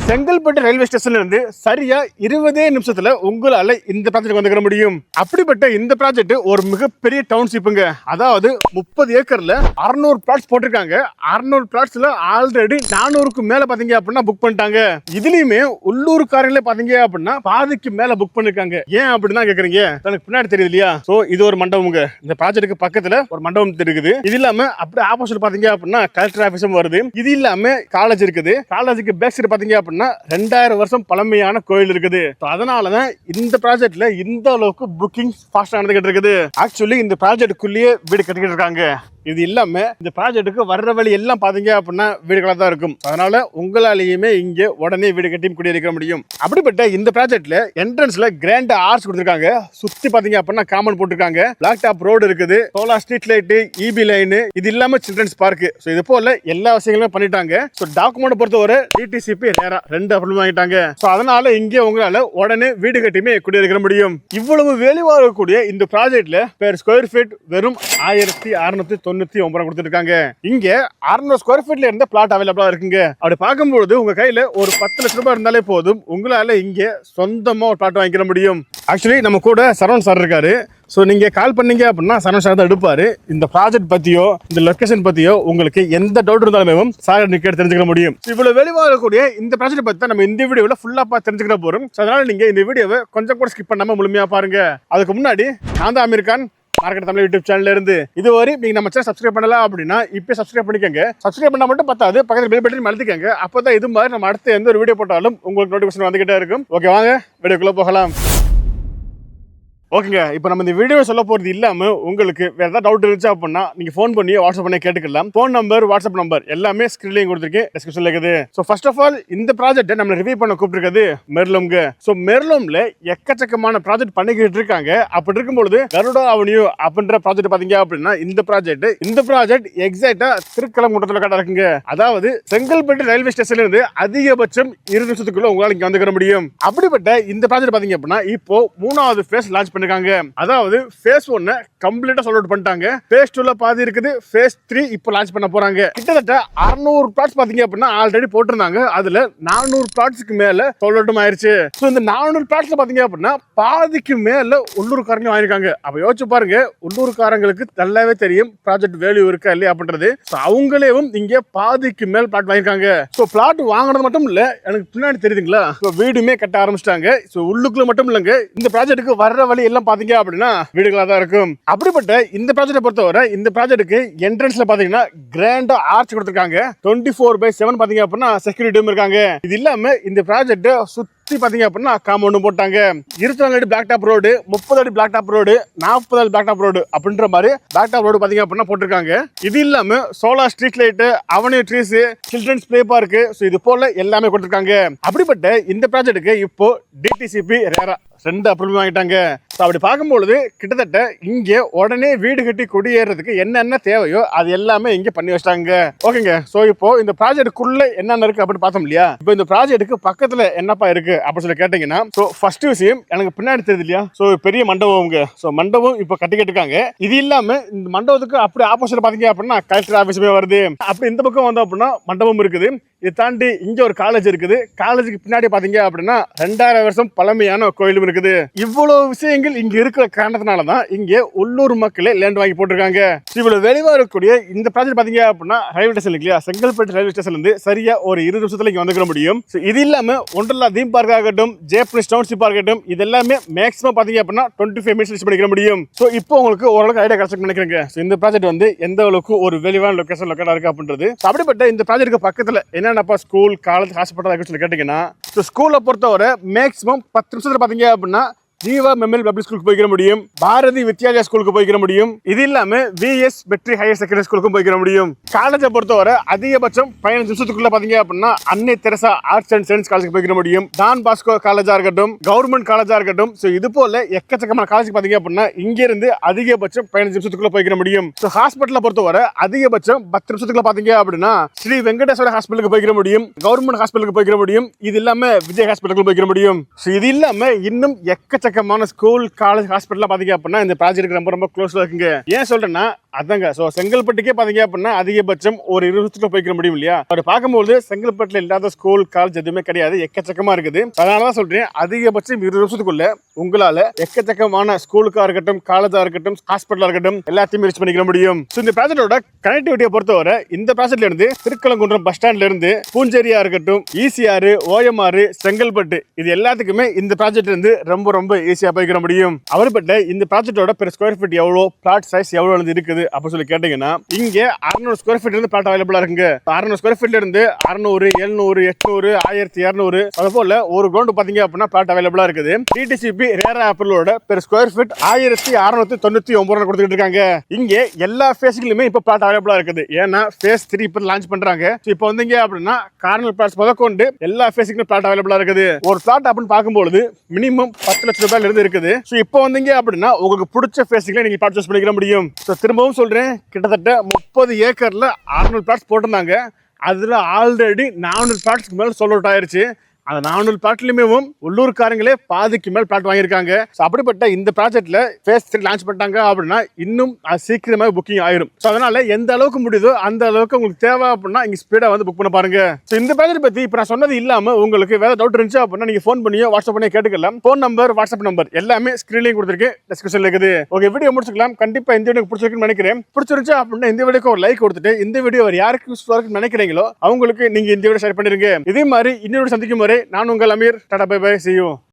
Chengalpattu railway ஸ்டேஷன்ல இருந்து சரியா 20 நிமிஷத்துல உங்களால இந்த ப்ராஜெக்ட் வந்துக்கிற முடியும். அப்படிப்பட்ட இந்த ப்ராஜெக்ட் ஒரு மிகப்பெரிய டவுன்ஷிப்புங்க. அதாவது 30 ஏக்கர்ல 600 பிளாட்ஸ் போட்டிருக்காங்க. 600 பிளாட்ஸ்ல ஆல்ரெடி 400க்கு மேல பாத்தீங்க அப்படின்னா புக் பண்ணிட்டாங்க. இதுலயுமே உள்ளூர்காரங்களே பாத்தீங்க அப்படின்னா பாதிக்கு மேல புக் பண்ணிருக்காங்க. ஏன் அப்படின்னா கேக்குறீங்க, எனக்கு பின்னாடி தெரியுது இல்லையா? சோ இது ஒரு மண்டபம்ங்க. இந்த ப்ராஜெக்ட்டுக்கு பக்கத்துல ஒரு மண்டபம் இருக்குது. இது இல்லாம அப்படியே ஆப்போசிட் பாத்தீங்க அப்படின்னா கலெக்டர் ஆபீஸும் வருது. இது இல்லாம காலேஜ் இருக்குது. காலேஜுக்கு பேக் சைடு பாத்தீங்க அப்படின்னா 2000 வருஷம் பழமையான கோயில் இருக்குது. அதனாலதான் இந்த ப்ராஜெக்ட்ல இந்த அளவுக்கு புக்கிங் ஃபாஸ்டா நடந்துகிட்டு இருக்குது. ஆக்சுவலி இந்த ப்ராஜெக்டுக்குள்ளேயே வீடு கட்டிக்கிட்டு இருக்காங்க. இது இல்லாம இந்த ப்ராஜெக்ட்டுக்கு வர்ற வழி எல்லாம் பாத்தீங்க அப்படின்னா வீடுகளா தான் இருக்கும். அதனால உங்களாலேயுமே இங்க உடனே வீடு கட்டி குடியிருக்க முடியும். அப்படிப்பட்ட இந்த ப்ராஜெக்ட்ல என்ட்ரன்ஸ்ல கிராண்ட் ஆர்ச் கொடுத்திருக்காங்க. சுத்தி பாத்தீங்க அப்படின்னா காமன் போட்டிருக்காங்க. பிளாக் டாப் ரோடு இருக்குது. Solar street light, EB line, இது இல்லாம சில்ட்ரன்ஸ் பார்க். சோ இது போல எல்லா விஷயங்களும் பண்ணிட்டாங்க. சோ டாக்குமெண்ட் பொறுத்தவரை டிடிசிபி ரேரா 2 அப்ரூவல் வாங்கிட்டாங்க. சோ அதனால இங்க உங்களால உடனே வீடு கட்டியுமே குடியிருக்க முடியும். இவ்வளவு வேலைவாகக்கூடிய இந்த ப்ராஜெக்ட்ல பெர் ஸ்கொயர் ஃபீட் வெறும் 1699 கொடுத்திருக்காங்க. இங்க 600 ஸ்கொயர் ஃபீட்ல இருந்த பிளாட் அவைலபிளா இருக்குங்க. அப்படி பார்க்கும்போது உங்க கையில ஒரு 10 லட்சம் ரூபாய் இருந்தாலே போதும், உங்களால இங்க சொந்தமா ஒரு பிளாட் வாங்கிக்க முடியும். ஆக்சுவலி நம்ம கூட சரவணன் சார் இருக்காரு. ஸோ நீங்கள் கால் பண்ணீங்க அப்படின்னா சரவணன் சார் தான் எடுப்பாரு. இந்த ப்ராஜெக்ட் பற்றியோ இந்த லொக்கேஷன் பற்றியோ உங்களுக்கு எந்த டவுட் இருந்தாலுமே சார் கேட்டு தெரிஞ்சுக்க முடியும். இவ்வளோ வெளிவாகக்கூடிய இந்த ப்ராஜெக்ட் பற்றி நம்ம இந்த வீடியோவில் ஃபுல்லாக பார்த்து தெரிஞ்சுக்கிற போகிறோம். ஸோ அதனால் நீங்கள் இந்த வீடியோவை கொஞ்சம் கூட ஸ்கிப் பண்ணாமல் முழுமையாக பாருங்க. அதுக்கு முன்னாடி நான் தான் அமீர் கான், மார்க்கெட் தமிழ் யூடியூப் சேனல்ல இருந்து. இதுவரை நீங்க நம்ம சேனல் சப்ஸ்கிரைப் பண்ணலாம் அப்படின்னா இப்போ சப்ஸ்கிரைப் பண்ணிக்கோங்க. சப்ஸ்கிரைப் பண்ணா மட்டும் பத்தாது, பக்கத்துல பெல் பட்டன் அழுத்திக்கங்க. அப்பதான் இது மாதிரி நம்ம அடுத்து எந்த ஒரு வீடியோ போட்டாலும் உங்களுக்கு நோட்டிஃபிகேஷன் வந்துகிட்டே இருக்கும். ஓகே, வாங்க வீடியோக்குள்ள போகலாம். ஓகேங்க, இப்போ நம்ம இந்த வீடியோ சொல்ல போறது இல்லாம உங்களுக்கு வேற ஏதாவது டவுட் இருந்துச்சு அப்படின்னா நீங்க ஃபோன் பண்ணி வாட்ஸ்அப் பண்ணி கேட்டுக்கலாம். ஃபோன் நம்பர், வாட்ஸ்அப் நம்பர் எல்லாமே ஸ்கிரீன்லயும் கொடுத்துருக்கேன், டிஸ்கிரிப்ஷன்ல இருக்குது. ஸோ ஃபர்ஸ்ட் ஆஃப் ஆல் இந்த ப்ராஜெக்ட்டை நம்ம ரிவ்யூ பண்ண கூப்பிட்டுருக்கிறது மெர்லோம்ங்க. ஸோ மெர்லோம்ல எக்கச்சக்கமான ப்ராஜெக்ட் பண்ணிக்கிட்டு இருக்காங்க. அப்படி இருக்கும்பொழுது கருடா அவென்யூ அப்படின்ற ப்ராஜெக்ட் பாத்தீங்க அப்படின்னா இந்த ப்ராஜெக்ட் எக்ஸாக்டா திருக்கலங்குன்றத்துல கடை இருக்குங்க. அதாவது செங்கல்பட்டு ரயில்வே ஸ்டேஷன்ல இருந்து அதிகபட்சம் 20 நிமிஷத்துக்குள்ள உங்களால இங்க வந்துக்கிற முடியும். அப்படிப்பட்ட இந்த ப்ராஜெக்ட் பாத்தீங்க அப்படின்னா இப்போ 3வது ஃபேஸ் லான்ச் பண்ணிருக்காங்க. அதாவது ஃபேஸ் 1 கம்ப்ளீட்டா சால்வ் அவுட் பண்ணிட்டாங்க. ஃபேஸ் 2ல பாதி இருக்குது. ஃபேஸ் 3 இப்போ லான்ச் பண்ண போறாங்க. கிட்டத்தட்ட 600 பிளாட்ஸ் பாத்தீங்க அப்படின்னா ஆல்ரெடி போட்டிருந்தாங்க. அதுல 400 பிளாட்ஸ்க்கு மேல சால்வ் அவுட் ஆயிருச்சு. சோ இந்த 400 பிளாட்ஸ்ல பாத்தீங்க அப்படின்னா பாதிக்கு மேல உள்ளூர்காரங்க வாங்கிருக்காங்க. அப்ப யோசிச்சு பாருங்க, உள்ளூர்காரங்களுக்கு நல்லாவே தெரியும் ப்ராஜெக்ட் வேல்யூ இருக்கா இல்லையா அப்படின்றது. அவங்களேவும் இங்க பாதிக்கு மேல் பிளாட் வாங்கிருக்காங்க. சோ பிளாட் வாங்கினது மட்டும் இல்ல, எனக்கு பின்னாடி தெரியுதுங்களா, வீடுமே கட்ட ஆரம்பிச்சிட்டாங்க. சோ உள்ளுக்குள்ள மட்டும் இல்லங்க, இந்த ப்ராஜெக்ட்டுக்கு வர்ற வழி எல்லாம் பாத்தீங்க அப்படின்னா வீடுகளா தான் இருக்கும். அப்படிப்பட்ட இந்த ப்ராஜெக்ட்டை பொறுத்தவரை இந்த ப்ராஜெக்ட்டுக்கு என்ட்ரன்ஸ்ல பாத்தீங்கன்னா கிராண்டா ஆர்ச் கொடுத்திருக்காங்க. 24/7 பாத்தீங்க அப்படின்னா செக்யூரிட்டியும் இருக்காங்க. இது இல்லாம இந்த ப்ராஜெக்ட் சுத்தி பாத்தீங்க அப்படின்னா காம்பவுண்ட் போட்டாங்க. 24 அடி பிளாக் டாப் ரோடு, 30 அடி பிளாக் டாப் ரோடு, 40 அடி பிளாக் டாப் ரோடு அப்படின்ற மாதிரி பிளாக் டாப் ரோடு பாத்தீங்க அப்படின்னா போட்டிருக்காங்க. இது இல்லாம solar street light, avenue trees, children's play park, இது போல எல்லாமே கொடுத்திருக்காங்க. அப்படிப்பட்ட இந்த ப்ராஜெக்ட்டுக்கு இப்போ டிடிசிபி ரேரா 2 அப்ரூவல் வாங்கிட்டாங்க. அப்படி பார்க்கும்பொழுது கிட்டத்தட்ட இங்க உடனே வீடு கட்டி குடியேறதுக்கு என்னென்ன தேவையோ அது எல்லாமே இங்க பண்ணி வச்சிட்டாங்க. ஓகேங்க, சோ இப்போ இந்த ப்ராஜெக்ட்டுக்குள்ள என்னென்ன இருக்கு அப்படின்னு பார்த்தோம் இல்லையா? இப்போ இந்த ப்ராஜெக்ட்டுக்கு பக்கத்துல என்னப்பா இருக்கு அப்படின்னு சொல்லி கேட்டீங்கன்னா, சோ ஃபர்ஸ்ட் விஷயம் எனக்கு பின்னாடி தெரியுது இல்லையா? சோ பெரிய மண்டபம்ங்க. சோ மண்டபம் இப்போ கட்டிக்கிட்டு இருக்காங்க. இது இல்லாம இந்த மண்டபத்துக்கு அப்படி ஆப்போசிட் பாத்தீங்க அப்படின்னா கலெக்டர் ஆபீஸுமே வருது. அப்படி இந்த பக்கம் வந்தோம் அப்படின்னா மண்டபம் இருக்குது. இதை தாண்டி இங்க ஒரு காலேஜ் இருக்குது. காலேஜுக்கு பின்னாடி பாத்தீங்க அப்படின்னா 2000 வருஷம் பழமையான கோயிலும் இருக்குது. இவ்வளவு விஷயங்கள் இங்க இருக்கிற காரணத்தினாலதான் இங்க உள்ளூர் மக்களே லேண்ட் வாங்கி போட்டிருக்காங்க. இவ்வளவு வெளிவா இருக்கக்கூடிய இந்த ப்ராஜெக்ட் பாத்தீங்க அப்படின்னா ரயில்வே ஸ்டேஷன் இல்லையா, செங்கல்பட்டு ரயில்வே ஸ்டேஷன்ல இருந்து சரியா ஒரு 20 நிமிஷத்துல இங்க வந்துக்கிற முடியும். இது இல்லாம ஒண்டர்லா தீம் பார்க் ஆகட்டும், ஜேப்பனீஸ் டவுன்ஷிப் ஆகட்டும், இது எல்லாமே மேக்ஸிமம் பாத்தீங்க அப்படின்னா 25 மினிட்ஸ் ரீச் பண்ணிக்கிற முடியும். சோ இப்போ உங்களுக்கு ஓரளவுக்கு ஐடியா கிடைச்சிருக்கு நினைக்கிறேங்க. இந்த ப்ராஜெக்ட் வந்து எந்த அளவுக்கு ஒரு வெளிவான லொகேஷன் லொக்கேட்டா இருக்கு அப்படின்றது. அப்படிப்பட்ட இந்த ப்ராஜெக்ட்டுக்கு பக்கத்துல என்னென்னப்பா ஸ்கூல், காலேஜ், ஹாஸ்பிட்டல் இருக்குன்னு சொல்லி கேட்டீங்கன்னா, ஸ்கூலை பொறுத்தவரை மேக்ஸிமம் 10 நிமிஷத்துல பாத்தீங்க அப்படின்னா ஜீவா மெமோரியல் பப்ளிக் ஸ்கூலுக்கு போய்க்கிற முடியும், பாரதி வித்யாலயா ஸ்கூலுக்கு போய்க்கிற முடியும். இது இல்லாம விஎஸ் வெற்றி ஹையர் செகண்டரி ஸ்கூலுக்கும் போய்க்கிற முடியும். காலேஜை பொறுத்தவரை அதிகபட்சம் 15 நிமிஷத்துக்குள்ள பாத்தீங்க அப்படின்னா அன்னை தெரசா ஆர்ட்ஸ் அண்ட் சயின்ஸ் காலேஜுக்கு போய்க்கிற முடியும். டான் பாஸ்கோ காலேஜா இருக்கட்டும், கவர்மெண்ட் காலேஜா இருக்கட்டும், சோ இது போல எக்கச்சக்கமான காலேஜ் பாத்தீங்க அப்படின்னா இங்க இருந்து அதிகபட்சம் 15 நிமிஷத்துக்குள்ள போய்க்கிற முடியும். சோ ஹாஸ்பிட்டலை பொறுத்தவரை அதிகபட்சம் 10 நிமிஷத்துக்குள்ள பாத்தீங்க அப்படின்னா ஸ்ரீ வெங்கடேஸ்வர ஹாஸ்பிட்டலுக்கு போய்க்கிற முடியும், கவர்மெண்ட் ஹாஸ்பிட்டலுக்கு போய்க்கிற முடியும். இது இல்லாம விஜய் ஹாஸ்பிட்டலுக்கு போய்க்கிற முடியும். இது இல்லாம இன்னும் எக்கச்சக்கமான ஸ்கூல், காலேஜ், ஹாஸ்பிட்டல் பாத்தீங்க அப்படின்னா இந்த ப்ராஜெக்ட் ரொம்ப ரொம்ப க்ளோஸ்ல இருக்குங்க. ஏன் சொல்றேன்னா அதாங்க. சோ செங்கல்பட்டுக்கே பாத்தீங்க அப்படின்னா அதிகபட்சம் ஒரு 20 வருஷத்துல போய்க்கிற முடியும் இல்லையா? அப்படி பார்க்கும்போது செங்கல்பட்டுல இல்லாத ஸ்கூல் காலேஜ் எதுவுமே கிடையாது, எக்கச்சக்கமா இருக்குது. அதனாலதான் சொல்றேன், அதிகபட்சம் 20 வருஷத்துக்குள்ள உங்களால எக்கச்சக்கமான ஸ்கூலுக்கா இருக்கட்டும், காலேஜா இருக்கட்டும், ஹாஸ்பிட்டலா இருக்கட்டும் எல்லாத்தையும் ரீச் பண்ணிக்க முடியும். இந்த ப்ராஜெக்டோட கனெக்டிவிட்டியை பொறுத்தவரை இந்த ப்ராஜெக்ட்ல இருந்து திருக்கலங்குன்றம் பஸ் ஸ்டாண்ட்ல இருந்து பூஞ்சேரியா இருக்கட்டும், ஈசிஆர், ஓஎம்ஆர், செங்கல்பட்டு இது எல்லாத்துக்குமே இந்த ப்ராஜெக்ட் இருந்து ரொம்ப ரொம்ப ஈஸியா போய்க்கிற முடியும். அவர்பட்ட இந்த ப்ராஜெக்டோட பெர் ஸ்கொயர் ஃபீட் எவ்வளவு, பிளாட் சைஸ் எவ்வளவு இருக்குது அப்படின்னு சொல்லி கேட்டீங்கன்னா, இங்க 600 ஸ்கொயர் ஃபீட் இருந்து பிளாட் அவைலபிளா இருக்குங்க. 600 ஸ்கொயர் ஃபீட்ல இருந்து 600, 700, 800, 1200 அது போல ஒரு கிரவுண்ட் பாத்தீங்க அப்படின்னா பிளாட் அவைலபிளா இருக்குது. டிடிசிபி ரேரா ஆப்பிளோட பெர் ஸ்கொயர் ஃபீட் 1699 கொடுத்துட்டு இருக்காங்க. இங்க எல்லா ஃபேஸ்களுமே இப்ப பிளாட் அவைலபிளா இருக்குது. ஏன்னா ஃபேஸ் 3 இப்ப லான்ச் பண்றாங்க. இப்போ வந்தீங்க அப்படின்னா கார்னர் பிளாட்ஸ் முதற்கொண்டு எல்லா ஃபேஸுக்குமே பிளாட் அவைலபிளா இருக்குது. ஒரு பிளாட் அப்படின்னு பார்க்கும்போது மினிமம் 10 லட்சம் ரூபாயில இருந்து இருக்குது. இப்போ வந்தீங்க அப்படின்னா உங்களுக்கு பிடிச்ச ஃபேஸுகளை நீங்க பிளாட் சூஸ் பண்ணிக்கிற முடியும். திரும்பவும் சொல்றேன், கிட்டத்தட்ட 30 ஏக்கர்ல 600 பிளாட்ஸ் போட்டிருந்தாங்க. அதுல ஆல்ரெடி 400 பிளாட்ஸ்க்கு மேல சோல்ட் அவுட் ஆயிருச்சு. அந்த 400 பிளாட்லயுமே உள்ளூர்காரங்களே பாதிக்கு மேல் பிளாட் வாங்கியிருக்காங்க. அப்படிப்பட்ட இந்த ப்ராஜெக்ட்ல ஃபேஸ் 3 லான்ச் பண்ணிட்டாங்க அப்படின்னா இன்னும் சீக்கிரமாக புக்கிங் ஆயிரும். அதனால எந்த அளவுக்கு முடியுதோ அந்த அளவுக்கு உங்களுக்கு தேவை அப்படின்னா இங்க ஸ்பீடா வந்து புக் பண்ண பாருங்க. இந்த ப்ராஜெக்ட் பத்தி இப்ப நான் சொன்னது இல்லாம உங்களுக்கு வேற டவுட் இருந்துச்சு அப்படின்னா நீங்க ஃபோன் பண்ணியோ வாட்ஸ்அப் பண்ணியோ கேட்டுக்கலாம். ஃபோன் நம்பர், வாட்ஸ்அப் நம்பர் எல்லாமே ஸ்கிரீன்லயும் கொடுத்துருக்கு, டிஸ்கிரிப்ஷன்ல இருக்குது. ஓகே, வீடியோ முடிச்சுக்கலாம். கண்டிப்பா இந்த வீடியோ பிடிச்சிருக்குன்னு நினைக்கிறேன். பிடிச்சிருந்துச்சு அப்படின்னா இந்த வீடியோக்கு ஒரு லைக் கொடுத்துட்டு இந்த வீடியோ யாருக்கு யூஸ்ஃபுல்லா இருக்குன்னு நினைக்கிறீங்களோ அவங்களுக்கு நீங்க இந்த வீடியோ ஷேர் பண்ணிருங்க. இதே மாதிரி இன்னொரு சந்திக்கும் வரை நான் உங்கள் Amir. Tata, bye bye, see you.